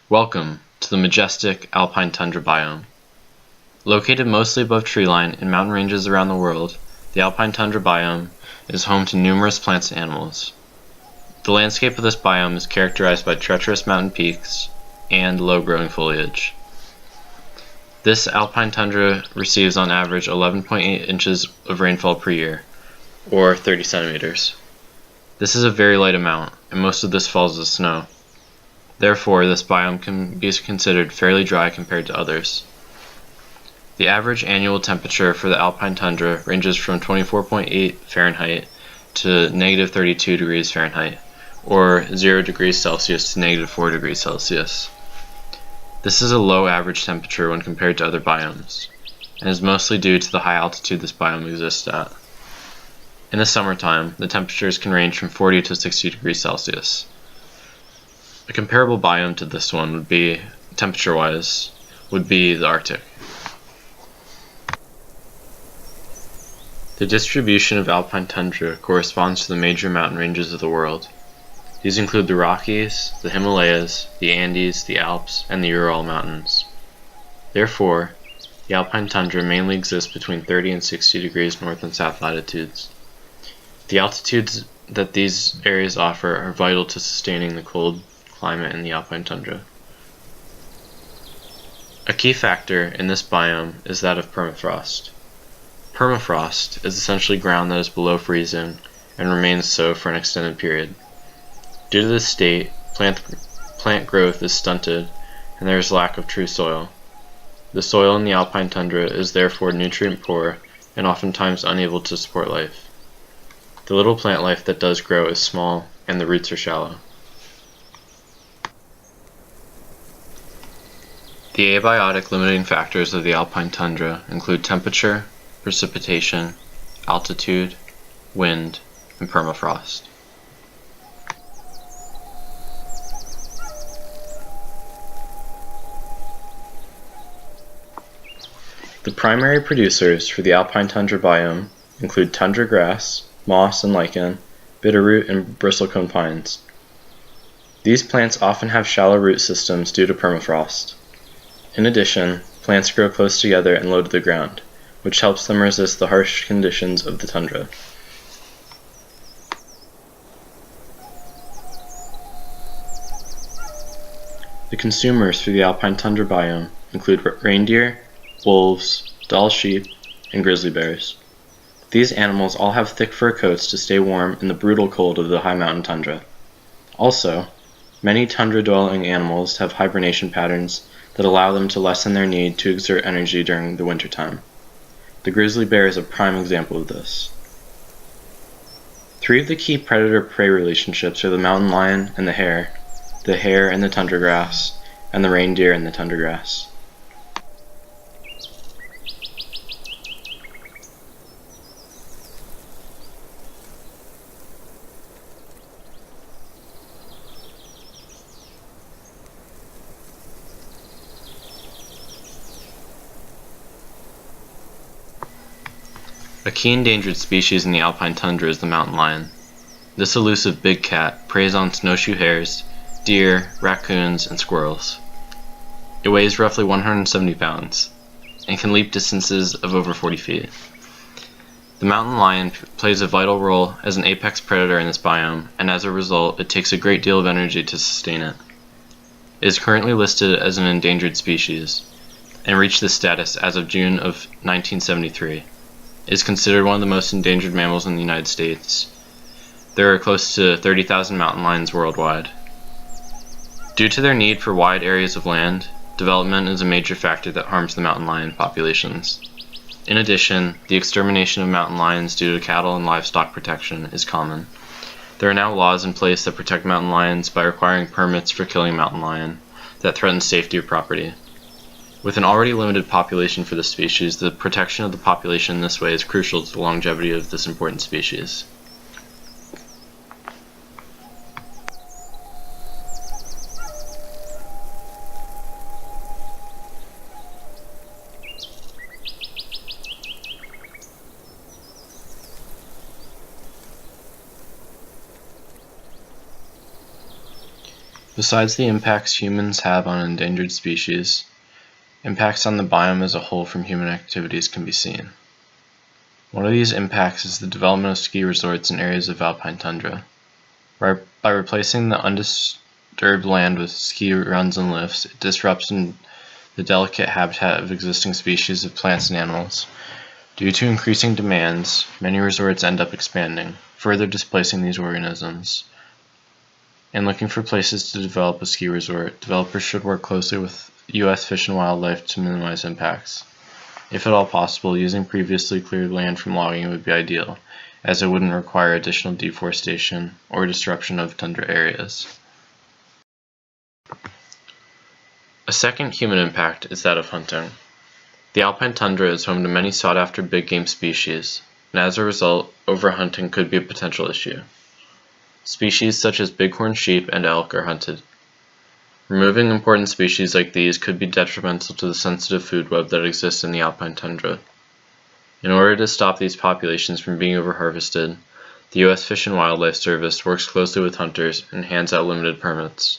Welcome to the majestic Alpine Tundra biome. Located mostly above treeline in mountain ranges around the world, the Alpine Tundra biome is home to numerous plants and animals. The landscape of this biome is characterized by treacherous mountain peaks and low-growing foliage. This Alpine Tundra receives on average 11.8 inches of rainfall per year, or 30 centimeters. This is a very light amount, and most of this falls as snow. Therefore, this biome can be considered fairly dry compared to others. The average annual temperature for the Alpine Tundra ranges from 24.8 Fahrenheit to negative 32 degrees Fahrenheit, or 0 degrees Celsius to negative 4 degrees Celsius. This is a low average temperature when compared to other biomes, and is mostly due to the high altitude this biome exists at. In the summertime, the temperatures can range from 40 to 60 degrees Celsius. A comparable biome to this one would be, temperature-wise, would be the Arctic. The distribution of Alpine Tundra corresponds to the major mountain ranges of the world. These include the Rockies, the Himalayas, the Andes, the Alps, and the Ural Mountains. Therefore, the Alpine Tundra mainly exists between 30 and 60 degrees north and south latitudes. The altitudes that these areas offer are vital to sustaining the cold climate in the Alpine Tundra. A key factor in this biome is that of permafrost. Permafrost is essentially ground that is below freezing and remains so for an extended period. Due to this state, plant growth is stunted and there is lack of true soil. The soil in the Alpine Tundra is therefore nutrient poor and oftentimes unable to support life. The little plant life that does grow is small and the roots are shallow. The abiotic limiting factors of the Alpine Tundra include temperature, precipitation, altitude, wind, and permafrost. The primary producers for the Alpine Tundra biome include tundra grass, moss and lichen, bitterroot, and bristlecone pines. These plants often have shallow root systems due to permafrost. In addition, plants grow close together and low to the ground, which helps them resist the harsh conditions of the tundra. The consumers for the Alpine Tundra biome include reindeer, wolves, Dall sheep, and grizzly bears. These animals all have thick fur coats to stay warm in the brutal cold of the high mountain tundra. Also, many tundra-dwelling animals have hibernation patterns that allow them to lessen their need to exert energy during the wintertime. The grizzly bear is a prime example of this. Three of the key predator-prey relationships are the mountain lion and the hare and the tundra grass, and the reindeer and the tundra grass. A key endangered species in the Alpine Tundra is the mountain lion. This elusive big cat preys on snowshoe hares, deer, raccoons, and squirrels. It weighs roughly 170 pounds and can leap distances of over 40 feet. The mountain lion plays a vital role as an apex predator in this biome, and as a result, it takes a great deal of energy to sustain it. It is currently listed as an endangered species and reached this status as of June of 1973. It is considered one of the most endangered mammals in the United States. There are close to 30,000 mountain lions worldwide. Due to their need for wide areas of land, development is a major factor that harms the mountain lion populations. In addition, the extermination of mountain lions due to cattle and livestock protection is common. There are now laws in place that protect mountain lions by requiring permits for killing mountain lion that threaten safety of property. With an already limited population for this species, the protection of the population in this way is crucial to the longevity of this important species. The Besides the impacts humans have on endangered species, impacts on the biome as a whole from human activities can be seen. One of these impacts is the development of ski resorts in areas of alpine tundra. By replacing the undisturbed land with ski runs and lifts, it disrupts the delicate habitat of existing species of plants and animals. Due to increasing demands, many resorts end up expanding, further displacing these organisms. In looking for places to develop a ski resort, developers should work closely with U.S. Fish and Wildlife to minimize impacts. If at all possible, using previously cleared land from logging would be ideal, as it wouldn't require additional deforestation or disruption of tundra areas. A second human impact is that of hunting. The alpine tundra is home to many sought-after big game species, and as a result, overhunting could be a potential issue. Species such as bighorn sheep and elk are hunted. Removing important species like these could be detrimental to the sensitive food web that exists in the alpine tundra. In order to stop these populations from being overharvested, the U.S. Fish and Wildlife Service works closely with hunters and hands out limited permits.